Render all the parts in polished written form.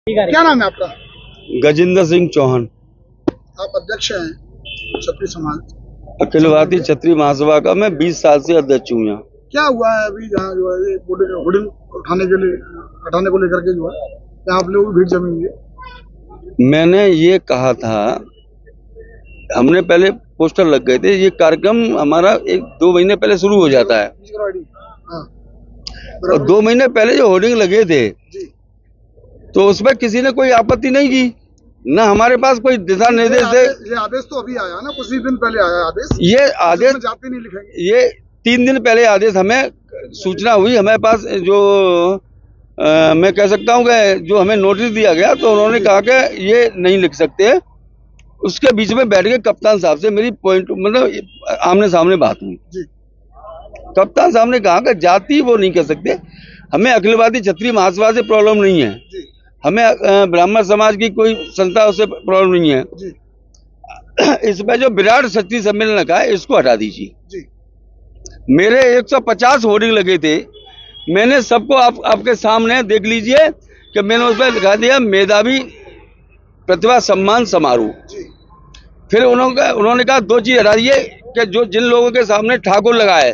क्या नाम है आपका? गजेंद्र सिंह चौहान। आप अध्यक्ष हैं क्षत्रिय समाज, अखिल भारतीय क्षत्रिय महासभा का मैं 20 साल से अध्यक्ष हूँ। यहाँ क्या हुआ है अभी जहाँ जो है ये होर्डिंग हटाने को लेकर के जो है यहाँ आप लोग भीड़ जमी हुई है? मैंने ये कहा था, हमने पहले पोस्टर लग गए थे। ये कार्यक्रम हमारा 1-2 महीने पहले शुरू हो जाता है हाँ, और 2 महीने पहले जो होर्डिंग लगे थे तो उसमें किसी ने कोई आपत्ति नहीं की, ना हमारे पास कोई दिशा निर्देश थे। ये आदेश तो अभी आया ना, कुछ ही दिन पहले आया आदेश। ये आदेश जाते नहीं लिखेंगे। ये 3 दिन पहले आदेश हमें सूचना हुई हमारे पास, जो मैं कह सकता हूँ कि जो हमें नोटिस दिया गया तो उन्होंने कहा कि ये नहीं लिख सकते। उसके बीच में बैठ के कप्तान साहब से मेरी मतलब आमने सामने बात हुई। कप्तान साहब ने कहा कि जाति वो नहीं कर सकते, हमें अखिल भारतीय क्षत्रिय महासभा से प्रॉब्लम नहीं है, हमें ब्राह्मण समाज की कोई संस्था उससे प्रॉब्लम नहीं है। इसमें जो विराट क्षत्रिय सम्मेलन का है इसको हटा दीजिए। मेरे 150 होर्डिंग लगे थे, मैंने सबको आपके सामने देख लीजिए कि मैंने उस पर लिखा दिया मेधावी प्रतिभा सम्मान समारोह। फिर उन्होंने कहा 2 चीज हटा दीजिए कि जो जिन लोगों के सामने ठाकुर लगा है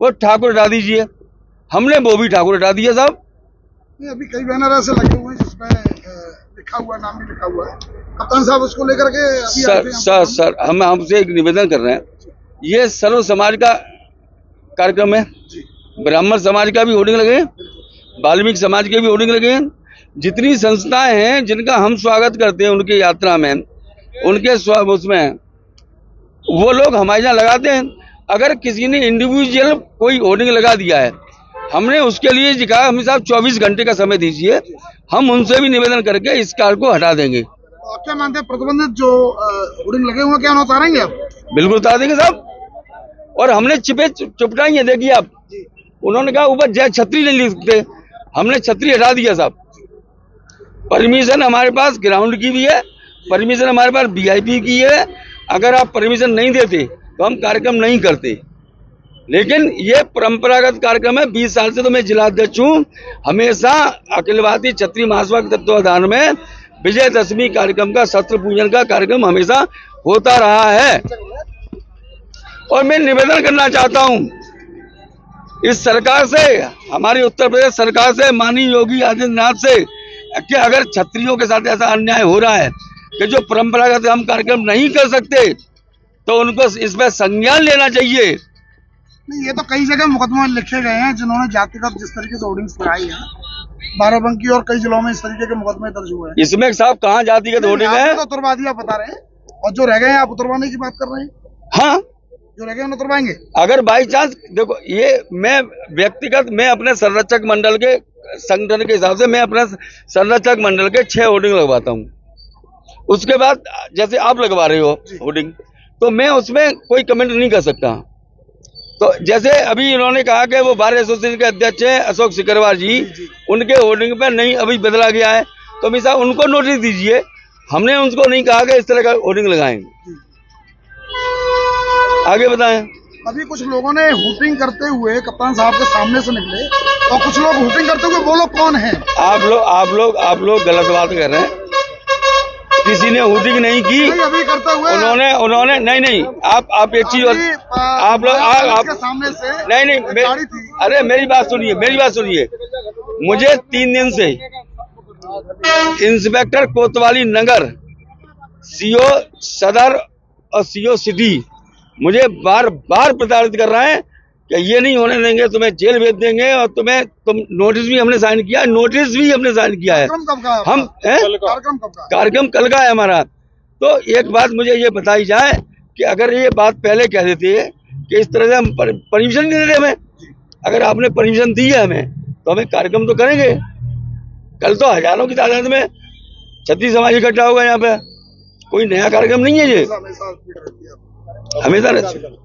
वो ठाकुर हटा दीजिए। हमने वो भी ठाकुर हटा दिया साहब। अभी कई बैनर ऐसे लगे हुए हैं जिसमें लिखा हुआ नाम भी लिखा हुआ है। कप्तान साहब उसको लेकर के अभी सर हम हमसे एक निवेदन कर रहे हैं, ये सर्व समाज का कार्यक्रम है। ब्राह्मण समाज का भी होर्डिंग लगे हैं, वाल्मीकि समाज के भी होर्डिंग लगे हैं। जितनी संस्थाएं हैं जिनका हम स्वागत करते हैं उनकी यात्रा में, उनके उसमें वो लोग हमारे यहाँ लगाते हैं। अगर किसी ने इंडिविजुअल कोई होर्डिंग लगा दिया है, हमने उसके लिए कहा हमें साहब 24 घंटे का समय दीजिए, हम उनसे भी निवेदन करके इस कार को हटा देंगे। आप क्या मानते हैं प्रतिबंधित जो होर्डिंग लगे हुए क्या उतारेंगे आप? बिल्कुल उतार देंगे साहब। और हमने चुपटाई है, देखिए आप, उन्होंने कहा ऊपर जय छतरी नहीं लिख सकते, हमने छतरी हटा दिया साहब। परमिशन हमारे पास ग्राउंड की भी है, परमिशन हमारे पास VIP की है। अगर आप परमिशन नहीं देते तो हम कार्यक्रम नहीं करते। लेकिन ये परंपरागत कार्यक्रम है। 20 साल से तो मैं जिलाध्यक्ष हूँ। हमेशा अखिल भारतीय क्षत्रिय महासभा के तत्वाधान में विजयदशमी कार्यक्रम का, शस्त्र पूजन का कार्यक्रम हमेशा होता रहा है। और मैं निवेदन करना चाहता हूँ इस सरकार से, हमारी उत्तर प्रदेश सरकार से, माननीय योगी आदित्यनाथ से, कि अगर क्षत्रियों के साथ ऐसा अन्याय हो रहा है कि जो परंपरागत हम कार्यक्रम नहीं कर सकते तो उनको इसमें संज्ञान लेना चाहिए। नहीं, ये तो कई जगह मुकदमे लिखे गए हैं जिन्होंने जातिगत जिस तरीके से होर्डिंग्स लगाई है, बाराबंकी और कई जिलों में इस तरीके के मुकदमे दर्ज हुए हैं। इसमें साहब कहाँ जातिगत होर्डिंग है? तो उतरवा दिया बता रहे हैं, और जो रह गए हैं आप उतरवाने की बात कर रहे हैं। हाँ, जो रह गए हैं उतरवाएंगे। अगर बाई चांस देखो, ये मैं व्यक्तिगत, मैं अपने संरक्षक मंडल के संगठन के हिसाब से मैं अपना संरक्षक मंडल के 6 होर्डिंग लगवाता हूँ। उसके बाद जैसे आप लगवा रहे हो होर्डिंग, तो मैं उसमें कोई कमेंट नहीं कर सकता। तो जैसे अभी इन्होंने कहा कि वो बार एसोसिएशन के अध्यक्ष हैं अशोक सिकरवार जी, उनके होर्डिंग पे नहीं अभी बदला गया है, तो हमेशा उनको नोटिस दीजिए। हमने उनको नहीं कहा कि इस तरह का होर्डिंग लगाएंगे। आगे बताएं। अभी कुछ लोगों ने हुटिंग करते हुए कप्तान साहब के सामने से निकले, और कुछ लोग हुटिंग करते हुए, वो लोग कौन है? आप लोग गलत बात कर रहे हैं। किसी ने हुटिंग नहीं की। अभी करते हुए उन्होंने नहीं, आप एक चीज, आप लोग आप सामने से नहीं, अरे मेरी बात सुनिए। मुझे 3 दिन से इंस्पेक्टर कोतवाली नगर, CO सदर और CO सिटी मुझे बार प्रताड़ित कर रहा है कि ये नहीं होने देंगे, तुम्हें जेल भेज देंगे, और तुम नोटिस भी हमने साइन किया है। हम कार्यक्रम कल का है हमारा। तो एक बात मुझे ये बताई जाए कि अगर ये बात पहले कह देते कि इस तरह से हम परमिशन नहीं दे रहे हमें, अगर आपने परमिशन दी है हमें तो हमें कार्यक्रम तो करेंगे। कल तो हजारों की तादाद में क्षत्रिय समाज इकट्ठा होगा यहाँ पे, कोई नया कार्यक्रम नहीं है ये, हमेशा रहता है।